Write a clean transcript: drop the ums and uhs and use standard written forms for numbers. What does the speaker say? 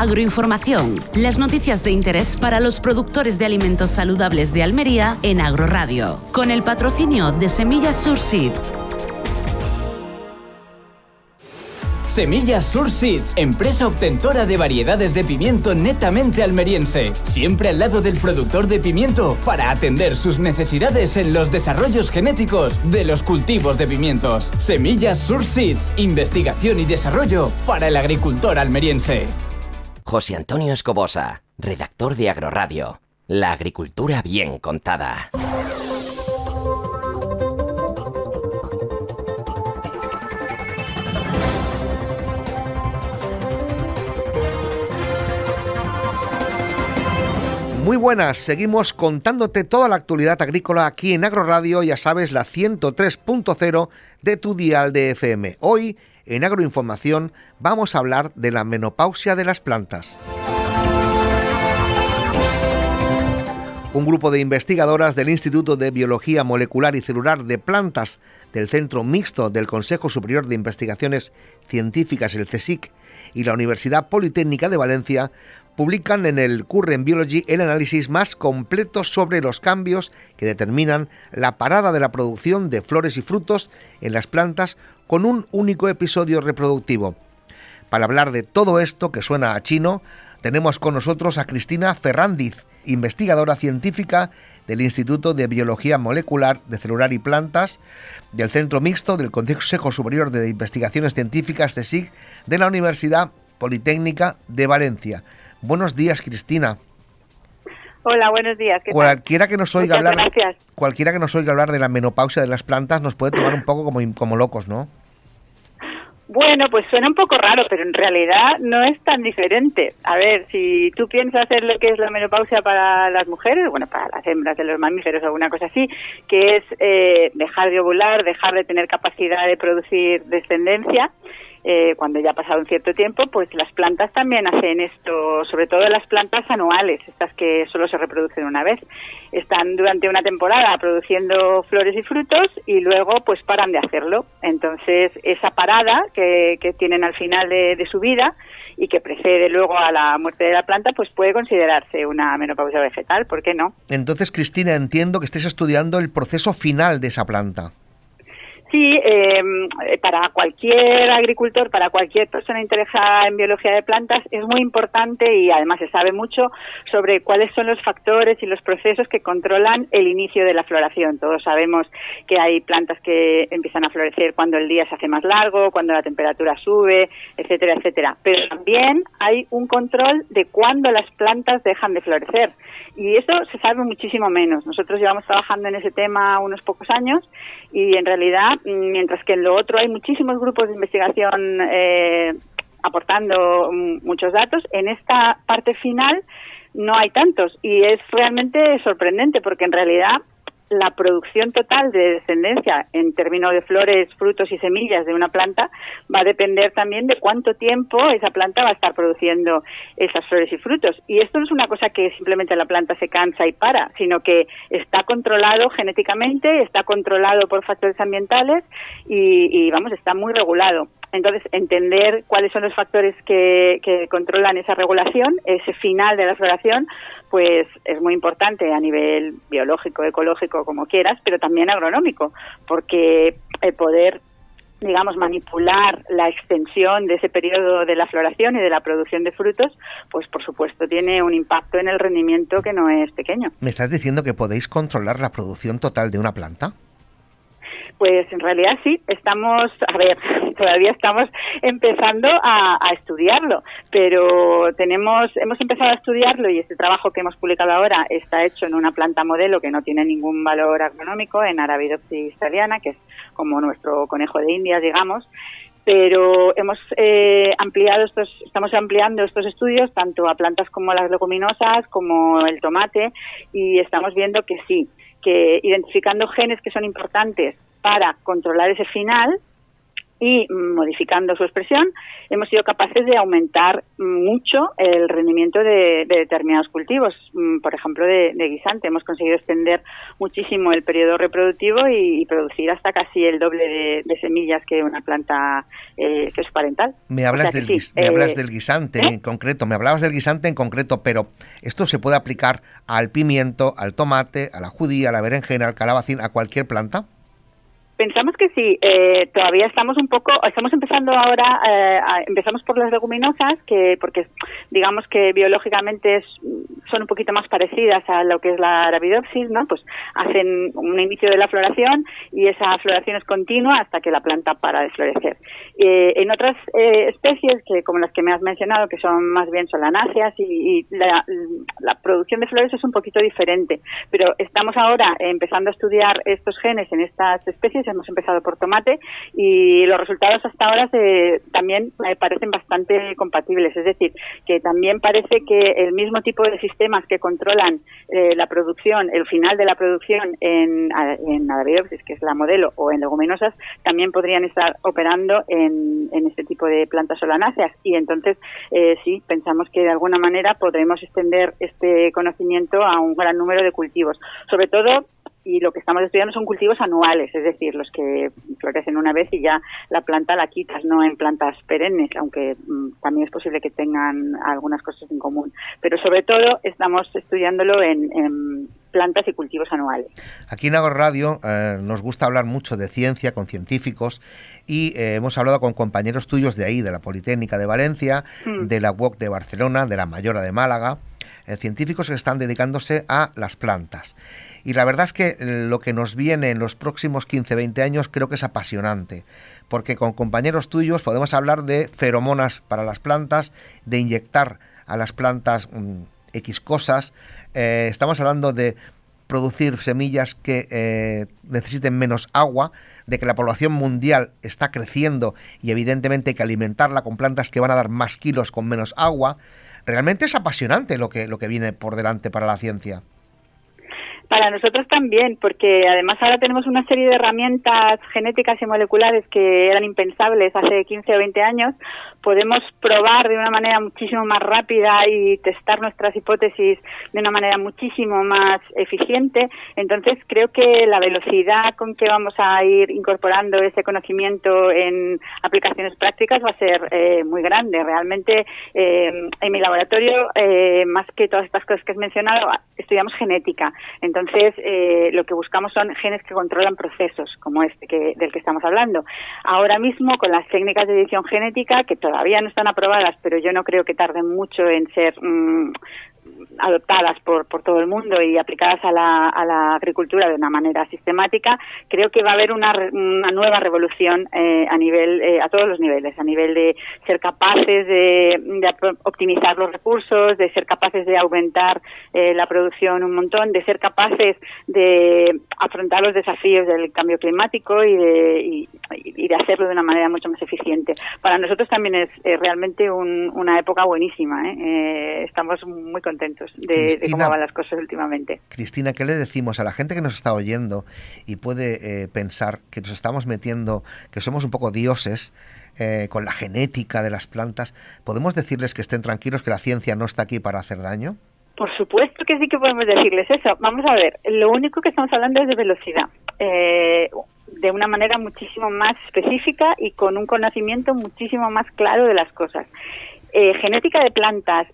Agroinformación, las noticias de interés para los productores de alimentos saludables de Almería en Agroradio, con el patrocinio de Semillas Surseed. Semillas Surseeds, empresa obtentora de variedades de pimiento netamente almeriense, siempre al lado del productor de pimiento para atender sus necesidades en los desarrollos genéticos de los cultivos de pimientos. Semillas Surseeds, investigación y desarrollo para el agricultor almeriense. José Antonio Escobosa, redactor de Agroradio. La agricultura bien contada. Muy buenas, seguimos contándote toda la actualidad agrícola aquí en Agroradio, ya sabes, la 103.0 de tu dial de FM. Hoy, en Agroinformación, vamos a hablar de la menopausia de las plantas. Un grupo de investigadoras del Instituto de Biología Molecular y Celular de Plantas del Centro Mixto del Consejo Superior de Investigaciones Científicas, el CSIC, y la Universidad Politécnica de Valencia publican en el Current Biology el análisis más completo sobre los cambios que determinan la parada de la producción de flores y frutos en las plantas con un único episodio reproductivo. Para hablar de todo esto que suena a chino, tenemos con nosotros a Cristina Ferrandiz, investigadora científica del Instituto de Biología Molecular de Celular y Plantas, del Centro Mixto del Consejo Superior de Investigaciones Científicas CSIC de la Universidad Politécnica de Valencia. Buenos días, Cristina. Hola, buenos días. Cualquiera que nos oiga hablar de la menopausia de las plantas nos puede tomar un poco como locos, ¿no? Bueno, pues suena un poco raro, pero en realidad no es tan diferente. A ver, si tú piensas en lo que es la menopausia para las mujeres, bueno, para las hembras de los mamíferos o alguna cosa así, que es dejar de ovular, dejar de tener capacidad de producir descendencia, cuando ya ha pasado un cierto tiempo, pues las plantas también hacen esto, sobre todo las plantas anuales, estas que solo se reproducen una vez. Están durante una temporada produciendo flores y frutos y luego pues paran de hacerlo. Entonces esa parada que tienen al final de su vida y que precede luego a la muerte de la planta, pues puede considerarse una menopausia vegetal, ¿por qué no? Entonces, Cristina, entiendo que estés estudiando el proceso final de esa planta. Sí, para cualquier agricultor, para cualquier persona interesada en biología de plantas, es muy importante y además se sabe mucho sobre cuáles son los factores y los procesos que controlan el inicio de la floración. Todos sabemos que hay plantas que empiezan a florecer cuando el día se hace más largo, cuando la temperatura sube, etcétera, etcétera. Pero también hay un control de cuándo las plantas dejan de florecer. Y eso se sabe muchísimo menos. Nosotros llevamos trabajando en ese tema unos pocos años y en realidad, mientras que en lo otro hay muchísimos grupos de investigación aportando muchos datos, en esta parte final no hay tantos y es realmente sorprendente porque en realidad la producción total de descendencia en términos de flores, frutos y semillas de una planta va a depender también de cuánto tiempo esa planta va a estar produciendo esas flores y frutos. Y esto no es una cosa que simplemente la planta se cansa y para, sino que está controlado genéticamente, está controlado por factores ambientales y está muy regulado. Entonces, entender cuáles son los factores que controlan esa regulación, ese final de la floración, pues es muy importante a nivel biológico, ecológico, como quieras, pero también agronómico, porque el poder, digamos, manipular la extensión de ese periodo de la floración y de la producción de frutos, pues por supuesto tiene un impacto en el rendimiento que no es pequeño. ¿Me estás diciendo que podéis controlar la producción total de una planta? Pues en realidad sí, todavía estamos empezando a estudiarlo, pero hemos empezado a estudiarlo y este trabajo que hemos publicado ahora está hecho en una planta modelo que no tiene ningún valor agronómico, en Arabidopsis thaliana, que es como nuestro conejo de Indias, digamos, pero estamos ampliando estos estudios tanto a plantas como las leguminosas, como el tomate, y estamos viendo que sí, que identificando genes que son importantes para controlar ese final, y modificando su expresión hemos sido capaces de aumentar mucho el rendimiento de determinados cultivos, por ejemplo de guisante. Hemos conseguido extender muchísimo el periodo reproductivo y producir hasta casi el doble de semillas que una planta que es parental. Me hablas del guisante en concreto, pero esto se puede aplicar al pimiento, al tomate, a la judía, a la berenjena, al calabacín, a cualquier planta. Pensamos que sí. Todavía estamos empezando ahora, empezamos por las leguminosas, porque digamos que biológicamente son un poquito más parecidas a lo que es la Arabidopsis, ¿no? Pues hacen un inicio de la floración y esa floración es continua hasta que la planta para de florecer. En otras especies, como las que me has mencionado, que son más bien solanáceas y la producción de flores es un poquito diferente, pero estamos ahora empezando a estudiar estos genes en estas especies. Hemos empezado por tomate y los resultados hasta ahora también parecen bastante compatibles, es decir, que también parece que el mismo tipo de sistemas que controlan la producción, el final de la producción en Arabidopsis, que es la modelo, o en leguminosas, también podrían estar operando en este tipo de plantas solanáceas, y entonces sí, pensamos que de alguna manera podremos extender este conocimiento a un gran número de cultivos, sobre todo. Y lo que estamos estudiando son cultivos anuales, es decir, los que florecen una vez y ya la planta la quitas, no en plantas perennes, aunque también es posible que tengan algunas cosas en común. Pero sobre todo estamos estudiándolo en plantas y cultivos anuales. Aquí en Agroradio nos gusta hablar mucho de ciencia con científicos y hemos hablado con compañeros tuyos de ahí, de la Politécnica de Valencia, de la UOC de Barcelona, de la Mayora de Málaga, científicos que están dedicándose a las plantas. Y la verdad es que lo que nos viene en los próximos 15-20 años creo que es apasionante, porque con compañeros tuyos podemos hablar de feromonas para las plantas, de inyectar a las plantas X cosas, estamos hablando de producir semillas que necesiten menos agua, de que la población mundial está creciendo y evidentemente hay que alimentarla con plantas que van a dar más kilos con menos agua. Realmente es apasionante lo que viene por delante para la ciencia. Para nosotros también, porque además ahora tenemos una serie de herramientas genéticas y moleculares que eran impensables hace 15 o 20 años. Podemos probar de una manera muchísimo más rápida y testar nuestras hipótesis de una manera muchísimo más eficiente. Entonces creo que la velocidad con que vamos a ir incorporando ese conocimiento en aplicaciones prácticas va a ser muy grande. Realmente en mi laboratorio, más que todas estas cosas que has mencionado, estudiamos genética. Entonces, lo que buscamos son genes que controlan procesos como del que estamos hablando. Ahora mismo, con las técnicas de edición genética, que todavía no están aprobadas, pero yo no creo que tarden mucho en ser adoptadas por todo el mundo y aplicadas a la agricultura de una manera sistemática, creo que va a haber una nueva revolución a todos los niveles, a nivel de ser capaces de optimizar los recursos, de ser capaces de aumentar la producción un montón, de ser capaces de afrontar los desafíos del cambio climático y de hacerlo de una manera mucho más eficiente. Para nosotros también es realmente una época buenísima, estamos muy contentos de cómo van las cosas últimamente. Cristina, ¿qué le decimos a la gente que nos está oyendo y puede pensar que nos estamos metiendo, que somos un poco dioses con la genética de las plantas? ¿Podemos decirles que estén tranquilos, que la ciencia no está aquí para hacer daño? Por supuesto que sí que podemos decirles eso. Vamos a ver, lo único que estamos hablando es de velocidad, de una manera muchísimo más específica y con un conocimiento muchísimo más claro de las cosas. Genética de plantas